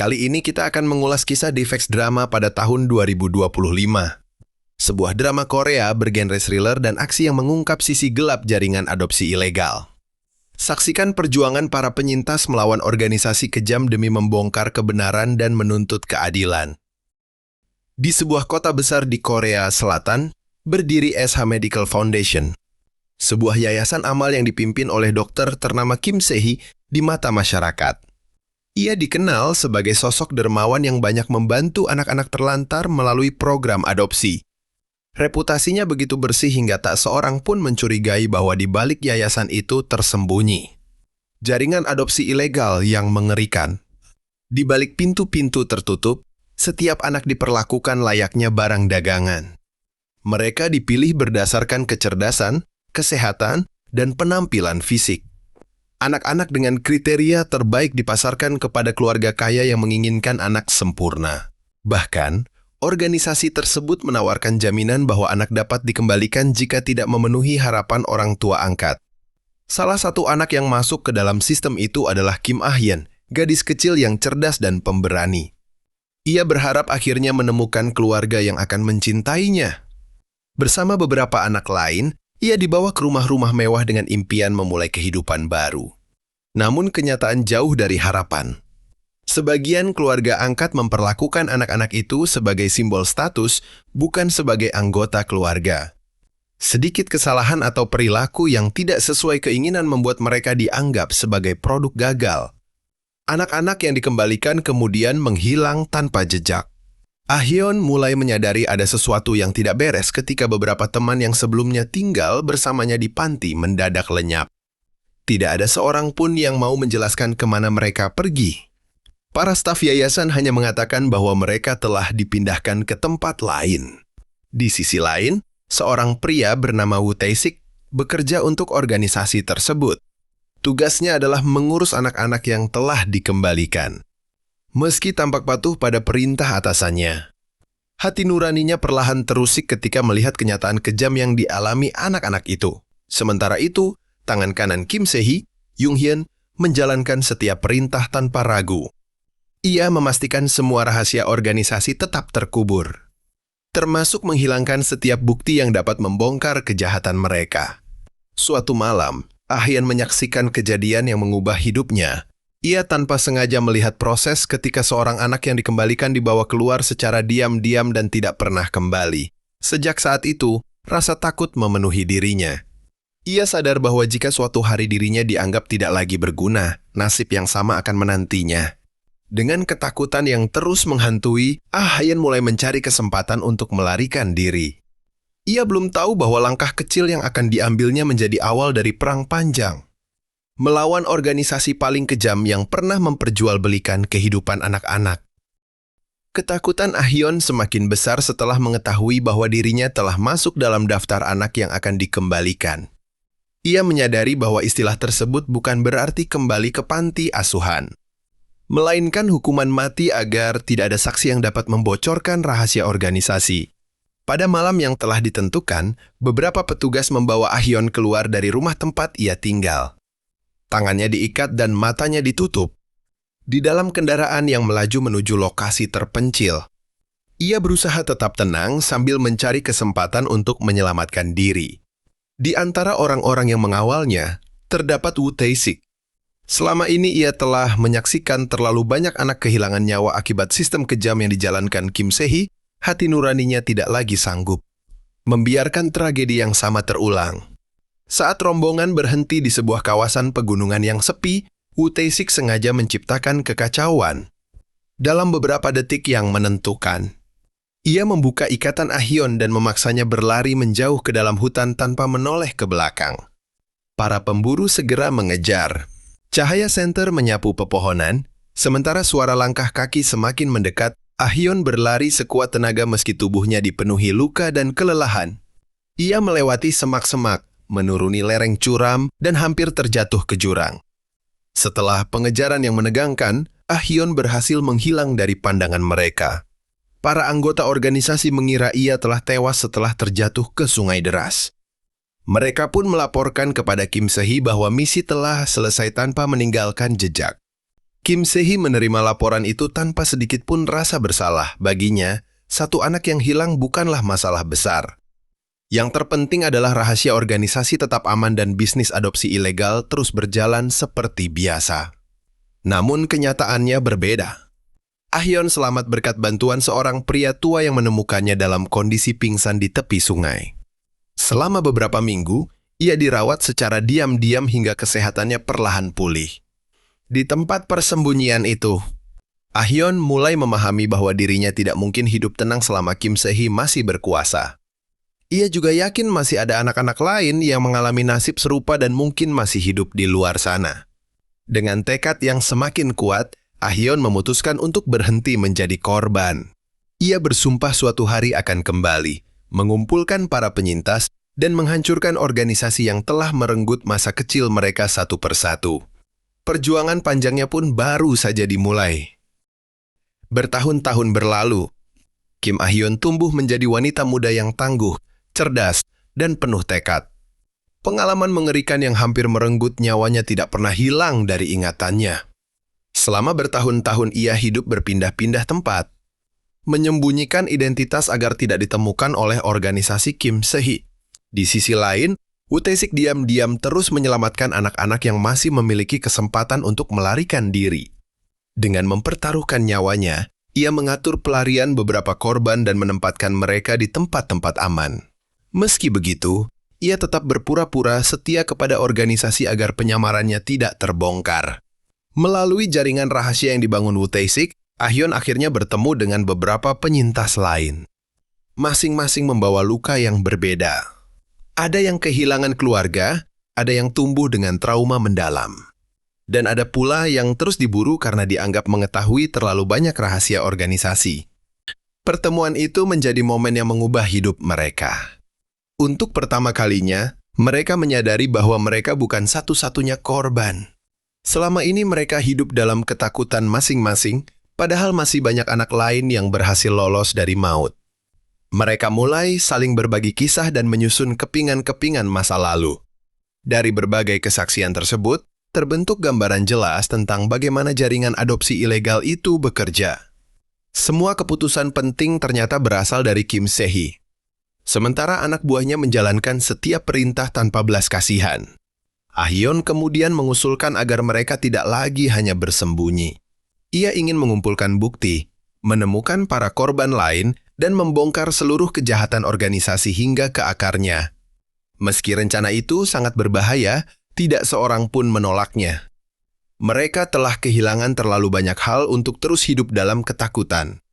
Kali ini kita akan mengulas kisah Defects Drama pada tahun 2025. Sebuah drama Korea bergenre thriller dan aksi yang mengungkap sisi gelap jaringan adopsi ilegal. Saksikan perjuangan para penyintas melawan organisasi kejam demi membongkar kebenaran dan menuntut keadilan. Di sebuah kota besar di Korea Selatan, berdiri SH Medical Foundation, sebuah yayasan amal yang dipimpin oleh dokter ternama Kim Se-hee di mata masyarakat. Ia dikenal sebagai sosok dermawan yang banyak membantu anak-anak terlantar melalui program adopsi. Reputasinya begitu bersih hingga tak seorang pun mencurigai bahwa di balik yayasan itu tersembunyi jaringan adopsi ilegal yang mengerikan. Di balik pintu-pintu tertutup, setiap anak diperlakukan layaknya barang dagangan. Mereka dipilih berdasarkan kecerdasan, kesehatan, dan penampilan fisik. Anak-anak dengan kriteria terbaik dipasarkan kepada keluarga kaya yang menginginkan anak sempurna. Bahkan, organisasi tersebut menawarkan jaminan bahwa anak dapat dikembalikan jika tidak memenuhi harapan orang tua angkat. Salah satu anak yang masuk ke dalam sistem itu adalah Kim Ah-hyun, gadis kecil yang cerdas dan pemberani. Ia berharap akhirnya menemukan keluarga yang akan mencintainya. Bersama beberapa anak lain, ia dibawa ke rumah-rumah mewah dengan impian memulai kehidupan baru. Namun kenyataan jauh dari harapan. Sebagian keluarga angkat memperlakukan anak-anak itu sebagai simbol status, bukan sebagai anggota keluarga. Sedikit kesalahan atau perilaku yang tidak sesuai keinginan membuat mereka dianggap sebagai produk gagal. Anak-anak yang dikembalikan kemudian menghilang tanpa jejak. Ah-hyun mulai menyadari ada sesuatu yang tidak beres ketika beberapa teman yang sebelumnya tinggal bersamanya di panti mendadak lenyap. Tidak ada seorang pun yang mau menjelaskan kemana mereka pergi. Para staf yayasan hanya mengatakan bahwa mereka telah dipindahkan ke tempat lain. Di sisi lain, seorang pria bernama Woo Tae-sik bekerja untuk organisasi tersebut. Tugasnya adalah mengurus anak-anak yang telah dikembalikan. Meski tampak patuh pada perintah atasannya, hati nuraninya perlahan terusik ketika melihat kenyataan kejam yang dialami anak-anak itu. Sementara itu, tangan kanan Kim Se-hee, Jung-hyun, menjalankan setiap perintah tanpa ragu. Ia memastikan semua rahasia organisasi tetap terkubur, termasuk menghilangkan setiap bukti yang dapat membongkar kejahatan mereka. Suatu malam, Ah-hyun menyaksikan kejadian yang mengubah hidupnya. Ia tanpa sengaja melihat proses ketika seorang anak yang dikembalikan dibawa keluar secara diam-diam dan tidak pernah kembali. Sejak saat itu, rasa takut memenuhi dirinya. Ia sadar bahwa jika suatu hari dirinya dianggap tidak lagi berguna, nasib yang sama akan menantinya. Dengan ketakutan yang terus menghantui, Ah-hyun mulai mencari kesempatan untuk melarikan diri. Ia belum tahu bahwa langkah kecil yang akan diambilnya menjadi awal dari perang panjang. Melawan organisasi paling kejam yang pernah memperjualbelikan kehidupan anak-anak. Ketakutan Ah-hyun semakin besar setelah mengetahui bahwa dirinya telah masuk dalam daftar anak yang akan dikembalikan. Ia menyadari bahwa istilah tersebut bukan berarti kembali ke panti asuhan, melainkan hukuman mati agar tidak ada saksi yang dapat membocorkan rahasia organisasi. Pada malam yang telah ditentukan, beberapa petugas membawa Ah-hyun keluar dari rumah tempat ia tinggal. Tangannya diikat dan matanya ditutup. Di dalam kendaraan yang melaju menuju lokasi terpencil, ia berusaha tetap tenang sambil mencari kesempatan untuk menyelamatkan diri. Di antara orang-orang yang mengawalnya, terdapat Woo Tae-sik. Selama ini ia telah menyaksikan terlalu banyak anak kehilangan nyawa akibat sistem kejam yang dijalankan Kim Se-hee. Hati nuraninya tidak lagi sanggup membiarkan tragedi yang sama terulang. Saat rombongan berhenti di sebuah kawasan pegunungan yang sepi, Woo Tae-sik sengaja menciptakan kekacauan. Dalam beberapa detik yang menentukan, ia membuka ikatan Ah-hyun dan memaksanya berlari menjauh ke dalam hutan tanpa menoleh ke belakang. Para pemburu segera mengejar. Cahaya senter menyapu pepohonan, sementara suara langkah kaki semakin mendekat. Ah-hyun berlari sekuat tenaga meski tubuhnya dipenuhi luka dan kelelahan. Ia melewati semak-semak, menuruni lereng curam, dan hampir terjatuh ke jurang. Setelah pengejaran yang menegangkan, Ah-hyun berhasil menghilang dari pandangan mereka. Para anggota organisasi mengira ia telah tewas setelah terjatuh ke sungai deras. Mereka pun melaporkan kepada Kim Se-hee bahwa misi telah selesai tanpa meninggalkan jejak. Kim Se-hee menerima laporan itu tanpa sedikit pun rasa bersalah. Baginya, satu anak yang hilang bukanlah masalah besar. Yang terpenting adalah rahasia organisasi tetap aman dan bisnis adopsi ilegal terus berjalan seperti biasa. Namun kenyataannya berbeda. Ah-yeon selamat berkat bantuan seorang pria tua yang menemukannya dalam kondisi pingsan di tepi sungai. Selama beberapa minggu, ia dirawat secara diam-diam hingga kesehatannya perlahan pulih. Di tempat persembunyian itu, Ah-yeon mulai memahami bahwa dirinya tidak mungkin hidup tenang selama Kim Se-hee masih berkuasa. Ia juga yakin masih ada anak-anak lain yang mengalami nasib serupa dan mungkin masih hidup di luar sana. Dengan tekad yang semakin kuat, Ah-yeon memutuskan untuk berhenti menjadi korban. Ia bersumpah suatu hari akan kembali, mengumpulkan para penyintas, dan menghancurkan organisasi yang telah merenggut masa kecil mereka satu persatu. Perjuangan panjangnya pun baru saja dimulai. Bertahun-tahun berlalu, Kim Ah-yeon tumbuh menjadi wanita muda yang tangguh, cerdas, dan penuh tekad. Pengalaman mengerikan yang hampir merenggut nyawanya tidak pernah hilang dari ingatannya. Selama bertahun-tahun ia hidup berpindah-pindah tempat, menyembunyikan identitas agar tidak ditemukan oleh organisasi Kim Se-hee. Di sisi lain, Woo Tae-sik diam-diam terus menyelamatkan anak-anak yang masih memiliki kesempatan untuk melarikan diri. Dengan mempertaruhkan nyawanya, ia mengatur pelarian beberapa korban dan menempatkan mereka di tempat-tempat aman. Meski begitu, ia tetap berpura-pura setia kepada organisasi agar penyamarannya tidak terbongkar. Melalui jaringan rahasia yang dibangun Woo Tae-sik, Ah-yeon akhirnya bertemu dengan beberapa penyintas lain. Masing-masing membawa luka yang berbeda. Ada yang kehilangan keluarga, ada yang tumbuh dengan trauma mendalam. Dan ada pula yang terus diburu karena dianggap mengetahui terlalu banyak rahasia organisasi. Pertemuan itu menjadi momen yang mengubah hidup mereka. Untuk pertama kalinya, mereka menyadari bahwa mereka bukan satu-satunya korban. Selama ini mereka hidup dalam ketakutan masing-masing, padahal masih banyak anak lain yang berhasil lolos dari maut. Mereka mulai saling berbagi kisah dan menyusun kepingan-kepingan masa lalu. Dari berbagai kesaksian tersebut, terbentuk gambaran jelas tentang bagaimana jaringan adopsi ilegal itu bekerja. Semua keputusan penting ternyata berasal dari Kim Se-hee. Sementara anak buahnya menjalankan setiap perintah tanpa belas kasihan. Ah-yeon kemudian mengusulkan agar mereka tidak lagi hanya bersembunyi. Ia ingin mengumpulkan bukti, menemukan para korban lain, dan membongkar seluruh kejahatan organisasi hingga ke akarnya. Meski rencana itu sangat berbahaya, tidak seorang pun menolaknya. Mereka telah kehilangan terlalu banyak hal untuk terus hidup dalam ketakutan.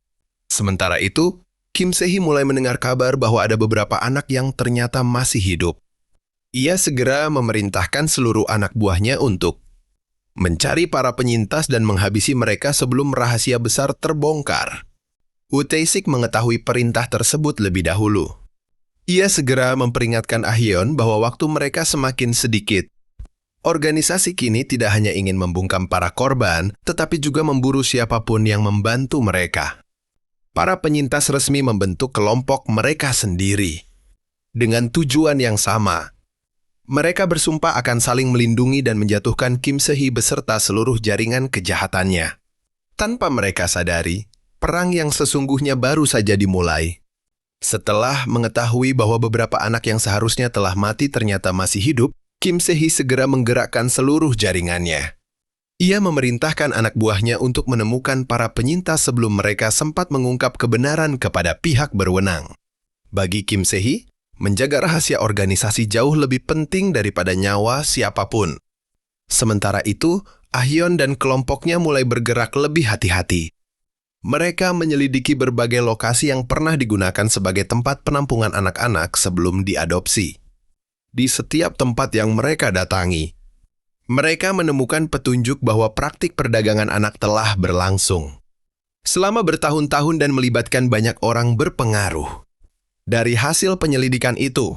Sementara itu, Kim Se-hee mulai mendengar kabar bahwa ada beberapa anak yang ternyata masih hidup. Ia segera memerintahkan seluruh anak buahnya untuk mencari para penyintas dan menghabisi mereka sebelum rahasia besar terbongkar. Woo Tae-sik mengetahui perintah tersebut lebih dahulu. Ia segera memperingatkan Ah-yeon bahwa waktu mereka semakin sedikit. Organisasi kini tidak hanya ingin membungkam para korban, tetapi juga memburu siapapun yang membantu mereka. Para penyintas resmi membentuk kelompok mereka sendiri. Dengan tujuan yang sama, mereka bersumpah akan saling melindungi dan menjatuhkan Kim Se-hee beserta seluruh jaringan kejahatannya. Tanpa mereka sadari, perang yang sesungguhnya baru saja dimulai. Setelah mengetahui bahwa beberapa anak yang seharusnya telah mati ternyata masih hidup, Kim Se-hee segera menggerakkan seluruh jaringannya. Ia memerintahkan anak buahnya untuk menemukan para penyintas sebelum mereka sempat mengungkap kebenaran kepada pihak berwenang. Bagi Kim Se-hee, menjaga rahasia organisasi jauh lebih penting daripada nyawa siapapun. Sementara itu, Ah-yeon dan kelompoknya mulai bergerak lebih hati-hati. Mereka menyelidiki berbagai lokasi yang pernah digunakan sebagai tempat penampungan anak-anak sebelum diadopsi. Di setiap tempat yang mereka datangi, mereka menemukan petunjuk bahwa praktik perdagangan anak telah berlangsung selama bertahun-tahun dan melibatkan banyak orang berpengaruh. Dari hasil penyelidikan itu,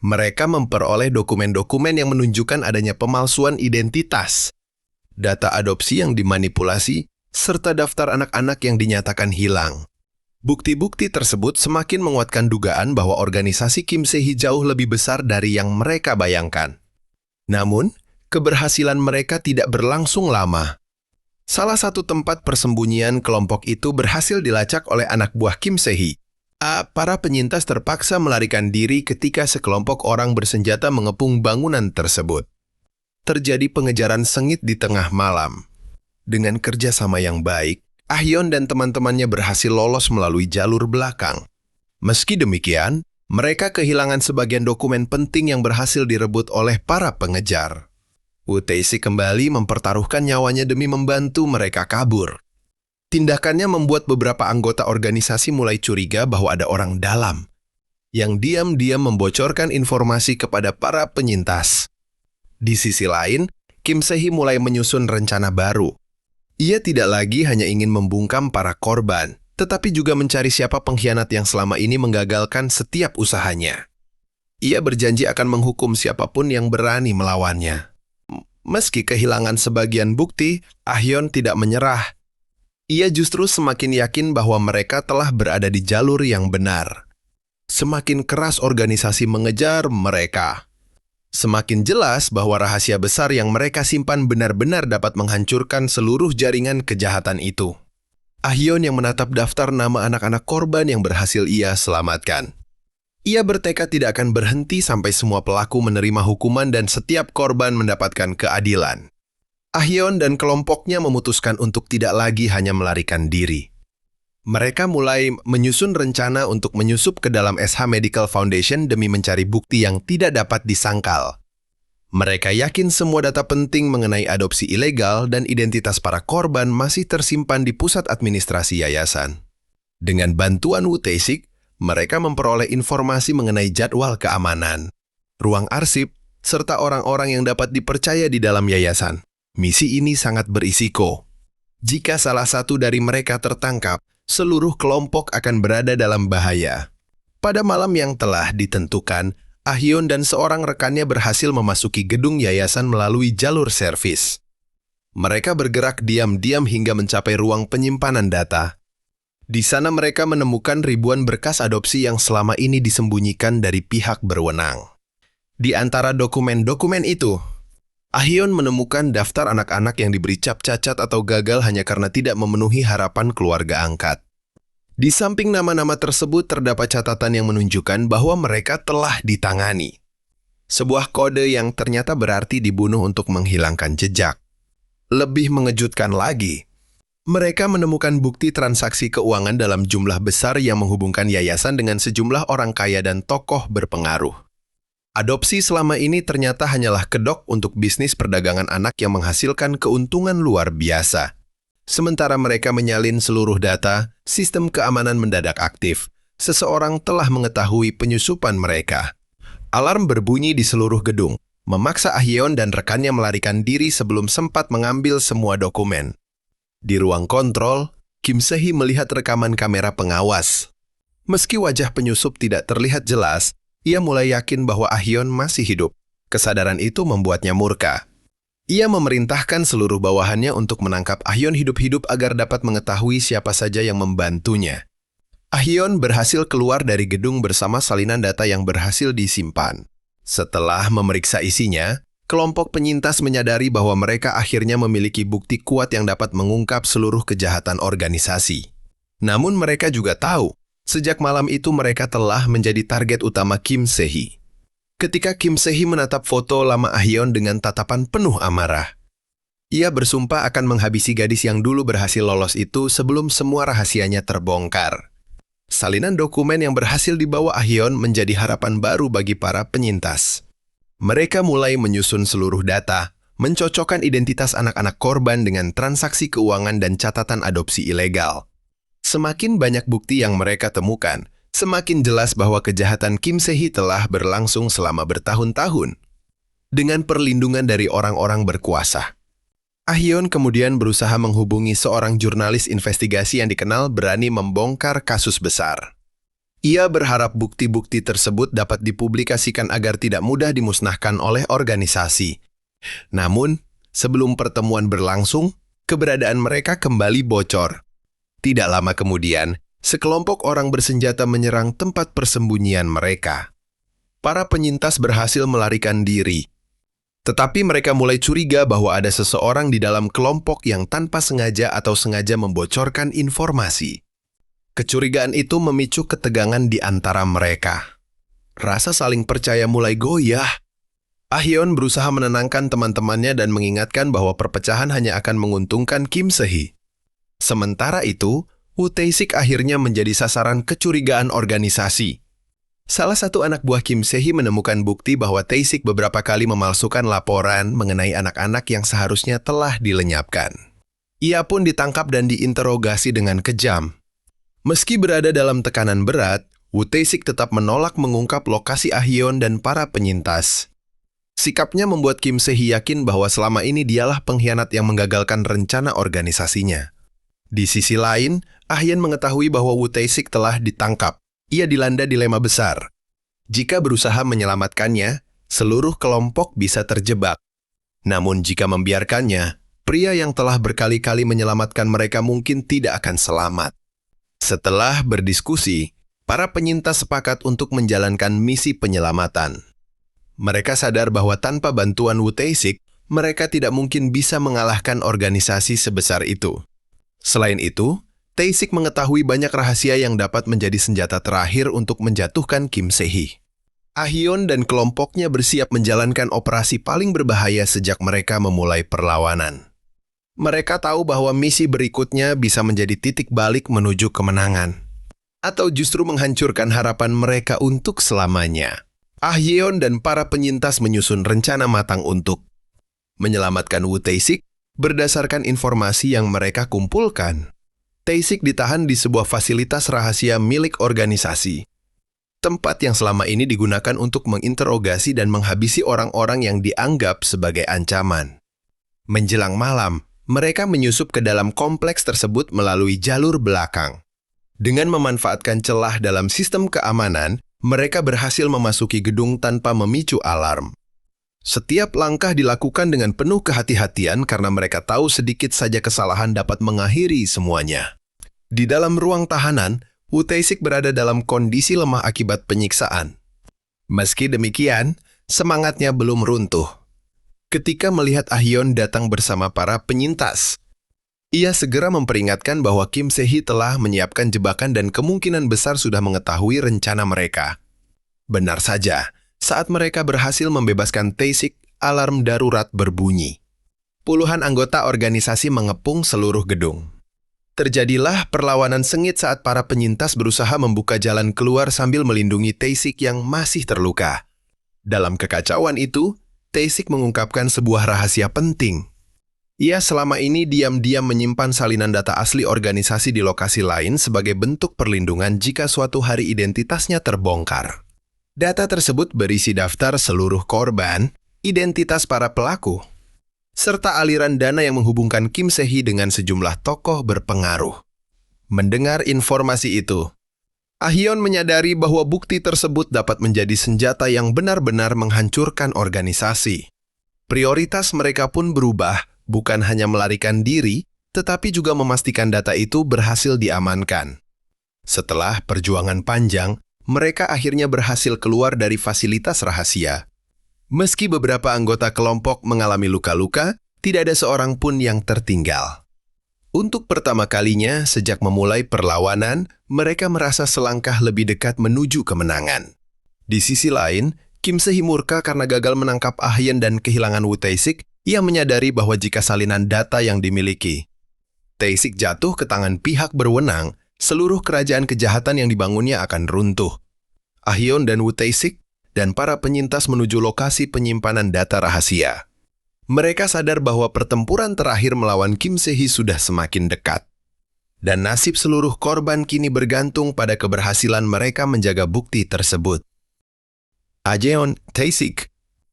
mereka memperoleh dokumen-dokumen yang menunjukkan adanya pemalsuan identitas, data adopsi yang dimanipulasi, serta daftar anak-anak yang dinyatakan hilang. Bukti-bukti tersebut semakin menguatkan dugaan bahwa organisasi Kim Se-hee jauh lebih besar dari yang mereka bayangkan. Namun, keberhasilan mereka tidak berlangsung lama. Salah satu tempat persembunyian kelompok itu berhasil dilacak oleh anak buah Kim Se-hee. Para penyintas terpaksa melarikan diri ketika sekelompok orang bersenjata mengepung bangunan tersebut. Terjadi pengejaran sengit di tengah malam. Dengan kerjasama yang baik, Ah Hyon dan teman-temannya berhasil lolos melalui jalur belakang. Meski demikian, mereka kehilangan sebagian dokumen penting yang berhasil direbut oleh para pengejar. Woo Tae-sik kembali mempertaruhkan nyawanya demi membantu mereka kabur. Tindakannya membuat beberapa anggota organisasi mulai curiga bahwa ada orang dalam yang diam-diam membocorkan informasi kepada para penyintas. Di sisi lain, Kim Se-hee mulai menyusun rencana baru. Ia tidak lagi hanya ingin membungkam para korban, tetapi juga mencari siapa pengkhianat yang selama ini menggagalkan setiap usahanya. Ia berjanji akan menghukum siapapun yang berani melawannya. Meski kehilangan sebagian bukti, Ah Hyon tidak menyerah. Ia justru semakin yakin bahwa mereka telah berada di jalur yang benar. Semakin keras organisasi mengejar mereka, semakin jelas bahwa rahasia besar yang mereka simpan benar-benar dapat menghancurkan seluruh jaringan kejahatan itu. Ah Hyon yang menatap daftar nama anak-anak korban yang berhasil ia selamatkan. Ia bertekad tidak akan berhenti sampai semua pelaku menerima hukuman dan setiap korban mendapatkan keadilan. Ah Hyon dan kelompoknya memutuskan untuk tidak lagi hanya melarikan diri. Mereka mulai menyusun rencana untuk menyusup ke dalam SH Medical Foundation demi mencari bukti yang tidak dapat disangkal. Mereka yakin semua data penting mengenai adopsi ilegal dan identitas para korban masih tersimpan di pusat administrasi yayasan. Dengan bantuan Woo Tae-sik, mereka memperoleh informasi mengenai jadwal keamanan, ruang arsip, serta orang-orang yang dapat dipercaya di dalam yayasan. Misi ini sangat berisiko. Jika salah satu dari mereka tertangkap, seluruh kelompok akan berada dalam bahaya. Pada malam yang telah ditentukan, Ah Hyon dan seorang rekannya berhasil memasuki gedung yayasan melalui jalur servis. Mereka bergerak diam-diam hingga mencapai ruang penyimpanan data. Di sana mereka menemukan ribuan berkas adopsi yang selama ini disembunyikan dari pihak berwenang. Di antara dokumen-dokumen itu, Ah Hyon menemukan daftar anak-anak yang diberi cap cacat atau gagal hanya karena tidak memenuhi harapan keluarga angkat. Di samping nama-nama tersebut terdapat catatan yang menunjukkan bahwa mereka telah ditangani. Sebuah kode yang ternyata berarti dibunuh untuk menghilangkan jejak. Lebih mengejutkan lagi, mereka menemukan bukti transaksi keuangan dalam jumlah besar yang menghubungkan yayasan dengan sejumlah orang kaya dan tokoh berpengaruh. Adopsi selama ini ternyata hanyalah kedok untuk bisnis perdagangan anak yang menghasilkan keuntungan luar biasa. Sementara mereka menyalin seluruh data, sistem keamanan mendadak aktif. Seseorang telah mengetahui penyusupan mereka. Alarm berbunyi di seluruh gedung, memaksa Ah Hyon dan rekannya melarikan diri sebelum sempat mengambil semua dokumen. Di ruang kontrol, Kim Se-hee melihat rekaman kamera pengawas. Meski wajah penyusup tidak terlihat jelas, ia mulai yakin bahwa Ah Hyon masih hidup. Kesadaran itu membuatnya murka. Ia memerintahkan seluruh bawahannya untuk menangkap Ah Hyon hidup-hidup agar dapat mengetahui siapa saja yang membantunya. Ah Hyon berhasil keluar dari gedung bersama salinan data yang berhasil disimpan. Setelah memeriksa isinya, kelompok penyintas menyadari bahwa mereka akhirnya memiliki bukti kuat yang dapat mengungkap seluruh kejahatan organisasi. Namun mereka juga tahu, sejak malam itu mereka telah menjadi target utama Kim Se-hee. Ketika Kim Se-hee menatap foto lama Ah Hyon dengan tatapan penuh amarah, ia bersumpah akan menghabisi gadis yang dulu berhasil lolos itu sebelum semua rahasianya terbongkar. Salinan dokumen yang berhasil dibawa Ah Hyon menjadi harapan baru bagi para penyintas. Mereka mulai menyusun seluruh data, mencocokkan identitas anak-anak korban dengan transaksi keuangan dan catatan adopsi ilegal. Semakin banyak bukti yang mereka temukan, semakin jelas bahwa kejahatan Kim Se-hee telah berlangsung selama bertahun-tahun. Dengan perlindungan dari orang-orang berkuasa, Ah Hyon kemudian berusaha menghubungi seorang jurnalis investigasi yang dikenal berani membongkar kasus besar. Ia berharap bukti-bukti tersebut dapat dipublikasikan agar tidak mudah dimusnahkan oleh organisasi. Namun, sebelum pertemuan berlangsung, keberadaan mereka kembali bocor. Tidak lama kemudian, sekelompok orang bersenjata menyerang tempat persembunyian mereka. Para penyintas berhasil melarikan diri. Tetapi mereka mulai curiga bahwa ada seseorang di dalam kelompok yang tanpa sengaja atau sengaja membocorkan informasi. Kecurigaan itu memicu ketegangan di antara mereka. Rasa saling percaya mulai goyah. Ah-yeon berusaha menenangkan teman-temannya dan mengingatkan bahwa perpecahan hanya akan menguntungkan Kim Se-hee. Sementara itu, Woo Tae-sik akhirnya menjadi sasaran kecurigaan organisasi. Salah satu anak buah Kim Se-hee menemukan bukti bahwa Tae-sik beberapa kali memalsukan laporan mengenai anak-anak yang seharusnya telah dilenyapkan. Ia pun ditangkap dan diinterogasi dengan kejam. Meski berada dalam tekanan berat, Woo Tae-sik tetap menolak mengungkap lokasi Ah-yeon dan para penyintas. Sikapnya membuat Kim Se-hee yakin bahwa selama ini dialah pengkhianat yang menggagalkan rencana organisasinya. Di sisi lain, Ah-yeon mengetahui bahwa Woo Tae-sik telah ditangkap. Ia dilanda dilema besar. Jika berusaha menyelamatkannya, seluruh kelompok bisa terjebak. Namun jika membiarkannya, pria yang telah berkali-kali menyelamatkan mereka mungkin tidak akan selamat. Setelah berdiskusi, para penyintas sepakat untuk menjalankan misi penyelamatan. Mereka sadar bahwa tanpa bantuan Woo Tae-sik, mereka tidak mungkin bisa mengalahkan organisasi sebesar itu. Selain itu, Tae-sik mengetahui banyak rahasia yang dapat menjadi senjata terakhir untuk menjatuhkan Kim Se-hee. Ah-yeon dan kelompoknya bersiap menjalankan operasi paling berbahaya sejak mereka memulai perlawanan. Mereka tahu bahwa misi berikutnya bisa menjadi titik balik menuju kemenangan. Atau justru menghancurkan harapan mereka untuk selamanya. Ah-yeon dan para penyintas menyusun rencana matang untuk menyelamatkan Woo Tae-sik berdasarkan informasi yang mereka kumpulkan. Tae-sik ditahan di sebuah fasilitas rahasia milik organisasi. Tempat yang selama ini digunakan untuk menginterogasi dan menghabisi orang-orang yang dianggap sebagai ancaman. Menjelang malam, mereka menyusup ke dalam kompleks tersebut melalui jalur belakang. Dengan memanfaatkan celah dalam sistem keamanan, mereka berhasil memasuki gedung tanpa memicu alarm. Setiap langkah dilakukan dengan penuh kehati-hatian karena mereka tahu sedikit saja kesalahan dapat mengakhiri semuanya. Di dalam ruang tahanan, Woo Tae-sik berada dalam kondisi lemah akibat penyiksaan. Meski demikian, semangatnya belum runtuh. Ketika melihat Ah-yeon datang bersama para penyintas, ia segera memperingatkan bahwa Kim Se-hee telah menyiapkan jebakan dan kemungkinan besar sudah mengetahui rencana mereka. Benar saja. Saat mereka berhasil membebaskan Tae-sik, alarm darurat berbunyi. Puluhan anggota organisasi mengepung seluruh gedung. Terjadilah perlawanan sengit saat para penyintas berusaha membuka jalan keluar sambil melindungi Tae-sik yang masih terluka. Dalam kekacauan itu, Tae-sik mengungkapkan sebuah rahasia penting. Ia selama ini diam-diam menyimpan salinan data asli organisasi di lokasi lain sebagai bentuk perlindungan jika suatu hari identitasnya terbongkar. Data tersebut berisi daftar seluruh korban, identitas para pelaku, serta aliran dana yang menghubungkan Kim Se-hee dengan sejumlah tokoh berpengaruh. Mendengar informasi itu, Ah-yeon menyadari bahwa bukti tersebut dapat menjadi senjata yang benar-benar menghancurkan organisasi. Prioritas mereka pun berubah, bukan hanya melarikan diri, tetapi juga memastikan data itu berhasil diamankan. Setelah perjuangan panjang, mereka akhirnya berhasil keluar dari fasilitas rahasia. Meski beberapa anggota kelompok mengalami luka-luka, tidak ada seorang pun yang tertinggal. Untuk pertama kalinya sejak memulai perlawanan, mereka merasa selangkah lebih dekat menuju kemenangan. Di sisi lain, Kim Se-hee murka karena gagal menangkap Ah-yeon dan kehilangan Woo Tae-sik. Ia menyadari bahwa jika salinan data yang dimiliki Tae-sik jatuh ke tangan pihak berwenang, seluruh kerajaan kejahatan yang dibangunnya akan runtuh. Ah-yeon dan Woo Tae-sik dan para penyintas menuju lokasi penyimpanan data rahasia. Mereka sadar bahwa pertempuran terakhir melawan Kim Se-hee sudah semakin dekat. Dan nasib seluruh korban kini bergantung pada keberhasilan mereka menjaga bukti tersebut. Ah-yeon, Tae-sik,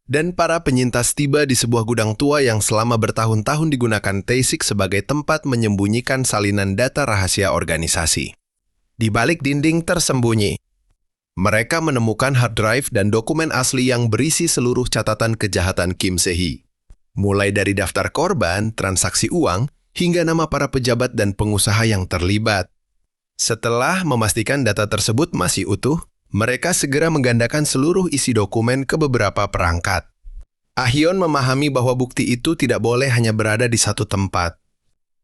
dan para penyintas tiba di sebuah gudang tua yang selama bertahun-tahun digunakan Tae-sik sebagai tempat menyembunyikan salinan data rahasia organisasi. Di balik dinding tersembunyi, mereka menemukan hard drive dan dokumen asli yang berisi seluruh catatan kejahatan Kim Se-hee. Mulai dari daftar korban, transaksi uang, hingga nama para pejabat dan pengusaha yang terlibat. Setelah memastikan data tersebut masih utuh, mereka segera menggandakan seluruh isi dokumen ke beberapa perangkat. Ah Hyun memahami bahwa bukti itu tidak boleh hanya berada di satu tempat.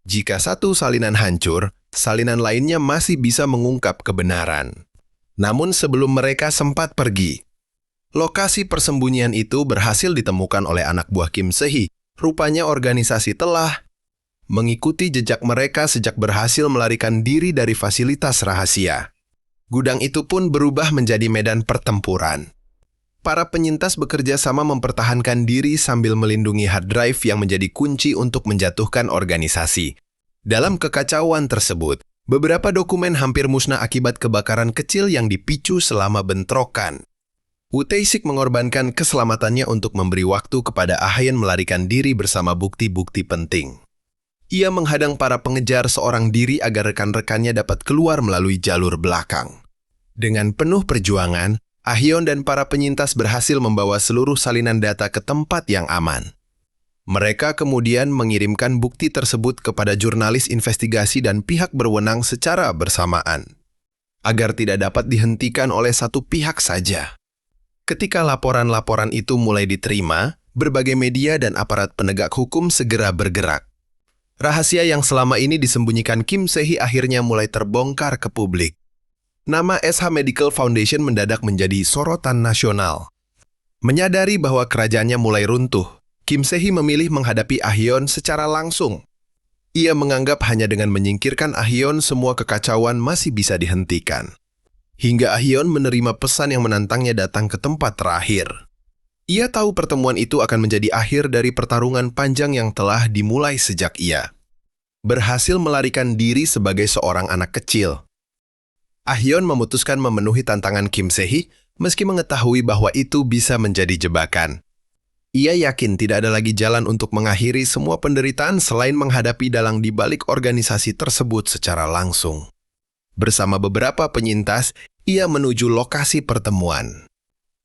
Jika satu salinan hancur, salinan lainnya masih bisa mengungkap kebenaran. Namun sebelum mereka sempat pergi, lokasi persembunyian itu berhasil ditemukan oleh anak buah Kim Se-hee. Rupanya organisasi telah mengikuti jejak mereka sejak berhasil melarikan diri dari fasilitas rahasia. Gudang itu pun berubah menjadi medan pertempuran. Para penyintas bekerja sama mempertahankan diri sambil melindungi hard drive yang menjadi kunci untuk menjatuhkan organisasi. Dalam kekacauan tersebut, beberapa dokumen hampir musnah akibat kebakaran kecil yang dipicu selama bentrokan. Woo Tae-sik mengorbankan keselamatannya untuk memberi waktu kepada Ah Hyun melarikan diri bersama bukti-bukti penting. Ia menghadang para pengejar seorang diri agar rekan-rekannya dapat keluar melalui jalur belakang. Dengan penuh perjuangan, Ah Hyun dan para penyintas berhasil membawa seluruh salinan data ke tempat yang aman. Mereka kemudian mengirimkan bukti tersebut kepada jurnalis investigasi dan pihak berwenang secara bersamaan, agar tidak dapat dihentikan oleh satu pihak saja. Ketika laporan-laporan itu mulai diterima, berbagai media dan aparat penegak hukum segera bergerak. Rahasia yang selama ini disembunyikan Kim Se-hee akhirnya mulai terbongkar ke publik. Nama SH Medical Foundation mendadak menjadi sorotan nasional. Menyadari bahwa kerajaannya mulai runtuh, Kim Se-hee memilih menghadapi Ah Hyun secara langsung. Ia menganggap hanya dengan menyingkirkan Ah Hyun semua kekacauan masih bisa dihentikan. Hingga Ah Hyun menerima pesan yang menantangnya datang ke tempat terakhir. Ia tahu pertemuan itu akan menjadi akhir dari pertarungan panjang yang telah dimulai sejak ia berhasil melarikan diri sebagai seorang anak kecil. Ah Hyun memutuskan memenuhi tantangan Kim Se-hee meski mengetahui bahwa itu bisa menjadi jebakan. Ia yakin tidak ada lagi jalan untuk mengakhiri semua penderitaan selain menghadapi dalang di balik organisasi tersebut secara langsung. Bersama beberapa penyintas, ia menuju lokasi pertemuan.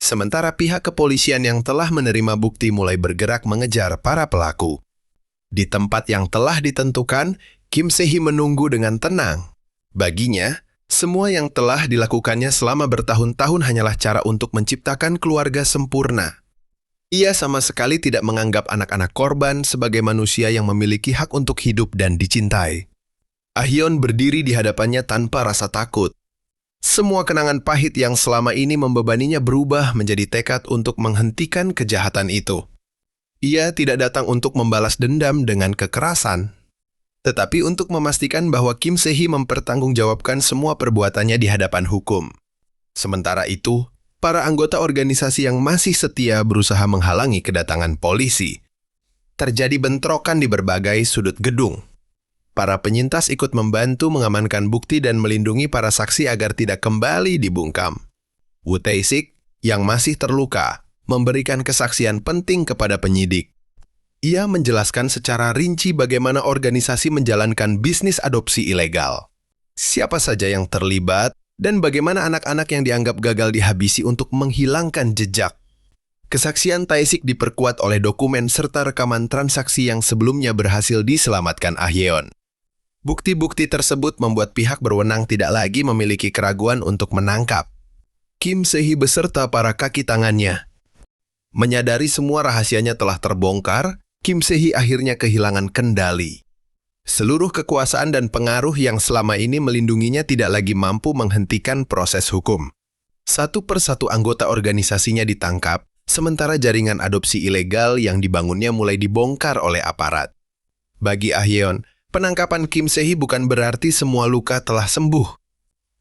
Sementara pihak kepolisian yang telah menerima bukti mulai bergerak mengejar para pelaku. Di tempat yang telah ditentukan, Kim Se-hee menunggu dengan tenang. Baginya, semua yang telah dilakukannya selama bertahun-tahun hanyalah cara untuk menciptakan keluarga sempurna. Ia sama sekali tidak menganggap anak-anak korban sebagai manusia yang memiliki hak untuk hidup dan dicintai. Ah Hyun berdiri di hadapannya tanpa rasa takut. Semua kenangan pahit yang selama ini membebaninya berubah menjadi tekad untuk menghentikan kejahatan itu. Ia tidak datang untuk membalas dendam dengan kekerasan, tetapi untuk memastikan bahwa Kim Se-hee mempertanggungjawabkan semua perbuatannya di hadapan hukum. Sementara itu, para anggota organisasi yang masih setia berusaha menghalangi kedatangan polisi. Terjadi bentrokan di berbagai sudut gedung. Para penyintas ikut membantu mengamankan bukti dan melindungi para saksi agar tidak kembali dibungkam. Woo Tae-sik, yang masih terluka, memberikan kesaksian penting kepada penyidik. Ia menjelaskan secara rinci bagaimana organisasi menjalankan bisnis adopsi ilegal, siapa saja yang terlibat, dan bagaimana anak-anak yang dianggap gagal dihabisi untuk menghilangkan jejak. Kesaksian Tae-sik diperkuat oleh dokumen serta rekaman transaksi yang sebelumnya berhasil diselamatkan Ah Hyun. Bukti-bukti tersebut membuat pihak berwenang tidak lagi memiliki keraguan untuk menangkap Kim Se-hee beserta para kaki tangannya. Menyadari semua rahasianya telah terbongkar, Kim Se-hee akhirnya kehilangan kendali. Seluruh kekuasaan dan pengaruh yang selama ini melindunginya tidak lagi mampu menghentikan proses hukum. Satu persatu anggota organisasinya ditangkap, sementara jaringan adopsi ilegal yang dibangunnya mulai dibongkar oleh aparat. Bagi Ah Hyun, penangkapan Kim Se-hee bukan berarti semua luka telah sembuh.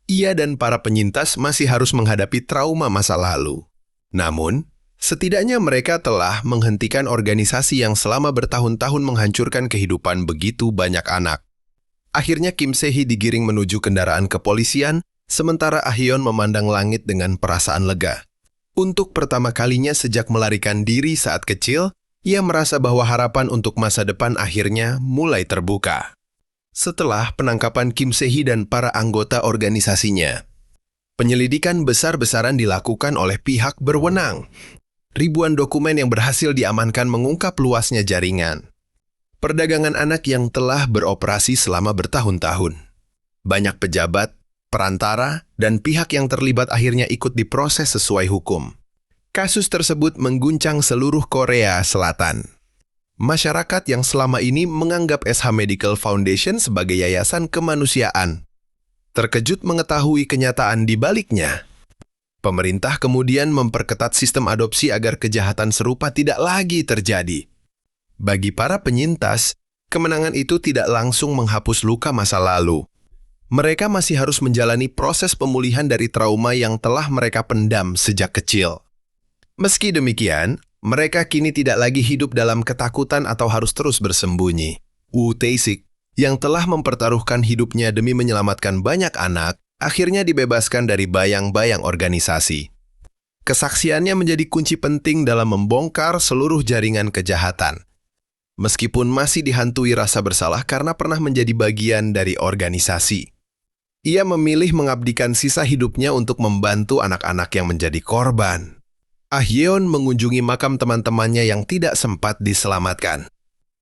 Ia dan para penyintas masih harus menghadapi trauma masa lalu. Namun, setidaknya mereka telah menghentikan organisasi yang selama bertahun-tahun menghancurkan kehidupan begitu banyak anak. Akhirnya Kim Se-hee digiring menuju kendaraan kepolisian, sementara Ah Hyun memandang langit dengan perasaan lega. Untuk pertama kalinya sejak melarikan diri saat kecil, ia merasa bahwa harapan untuk masa depan akhirnya mulai terbuka. Setelah penangkapan Kim Se-hee dan para anggota organisasinya, penyelidikan besar-besaran dilakukan oleh pihak berwenang. Ribuan dokumen yang berhasil diamankan mengungkap luasnya jaringan perdagangan anak yang telah beroperasi selama bertahun-tahun. Banyak pejabat, perantara, dan pihak yang terlibat akhirnya ikut diproses sesuai hukum. Kasus tersebut mengguncang seluruh Korea Selatan. Masyarakat yang selama ini menganggap SH Medical Foundation sebagai yayasan kemanusiaan terkejut mengetahui kenyataan di baliknya. Pemerintah kemudian memperketat sistem adopsi agar kejahatan serupa tidak lagi terjadi. Bagi para penyintas, kemenangan itu tidak langsung menghapus luka masa lalu. Mereka masih harus menjalani proses pemulihan dari trauma yang telah mereka pendam sejak kecil. Meski demikian, mereka kini tidak lagi hidup dalam ketakutan atau harus terus bersembunyi. Woo Tae-sik, yang telah mempertaruhkan hidupnya demi menyelamatkan banyak anak, akhirnya dibebaskan dari bayang-bayang organisasi. Kesaksiannya menjadi kunci penting dalam membongkar seluruh jaringan kejahatan. Meskipun masih dihantui rasa bersalah karena pernah menjadi bagian dari organisasi. Ia memilih mengabdikan sisa hidupnya untuk membantu anak-anak yang menjadi korban. Ah Yeon mengunjungi makam teman-temannya yang tidak sempat diselamatkan.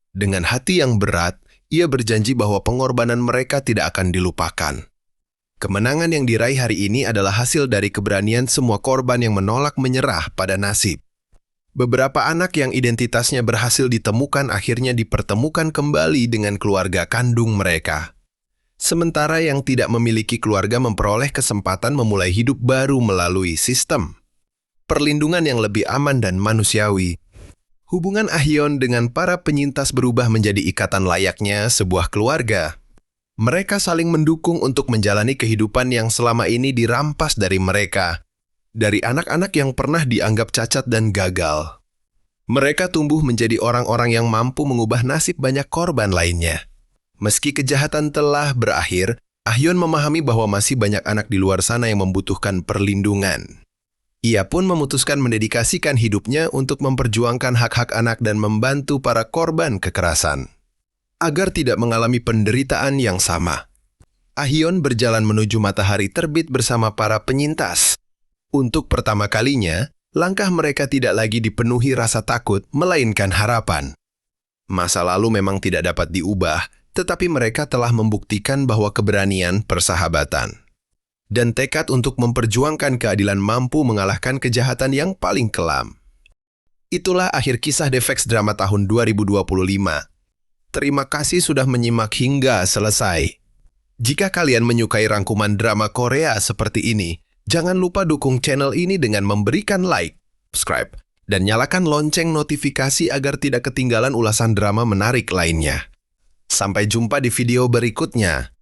Dengan hati yang berat, ia berjanji bahwa pengorbanan mereka tidak akan dilupakan. Kemenangan yang diraih hari ini adalah hasil dari keberanian semua korban yang menolak menyerah pada nasib. Beberapa anak yang identitasnya berhasil ditemukan akhirnya dipertemukan kembali dengan keluarga kandung mereka. Sementara yang tidak memiliki keluarga memperoleh kesempatan memulai hidup baru melalui sistem perlindungan yang lebih aman dan manusiawi. Hubungan Ah Yeon dengan para penyintas berubah menjadi ikatan layaknya sebuah keluarga. Mereka saling mendukung untuk menjalani kehidupan yang selama ini dirampas dari mereka. Dari anak-anak yang pernah dianggap cacat dan gagal. Mereka tumbuh menjadi orang-orang yang mampu mengubah nasib banyak korban lainnya. Meski kejahatan telah berakhir, Ah Yeon memahami bahwa masih banyak anak di luar sana yang membutuhkan perlindungan. Ia pun memutuskan mendedikasikan hidupnya untuk memperjuangkan hak-hak anak dan membantu para korban kekerasan. Agar tidak mengalami penderitaan yang sama. Ah Yeon berjalan menuju matahari terbit bersama para penyintas. Untuk pertama kalinya, langkah mereka tidak lagi dipenuhi rasa takut, melainkan harapan. Masa lalu memang tidak dapat diubah, tetapi mereka telah membuktikan bahwa keberanian persahabatan dan tekad untuk memperjuangkan keadilan mampu mengalahkan kejahatan yang paling kelam. Itulah akhir kisah Defects Drama tahun 2025. Terima kasih sudah menyimak hingga selesai. Jika kalian menyukai rangkuman drama Korea seperti ini, jangan lupa dukung channel ini dengan memberikan like, subscribe, dan nyalakan lonceng notifikasi agar tidak ketinggalan ulasan drama menarik lainnya. Sampai jumpa di video berikutnya.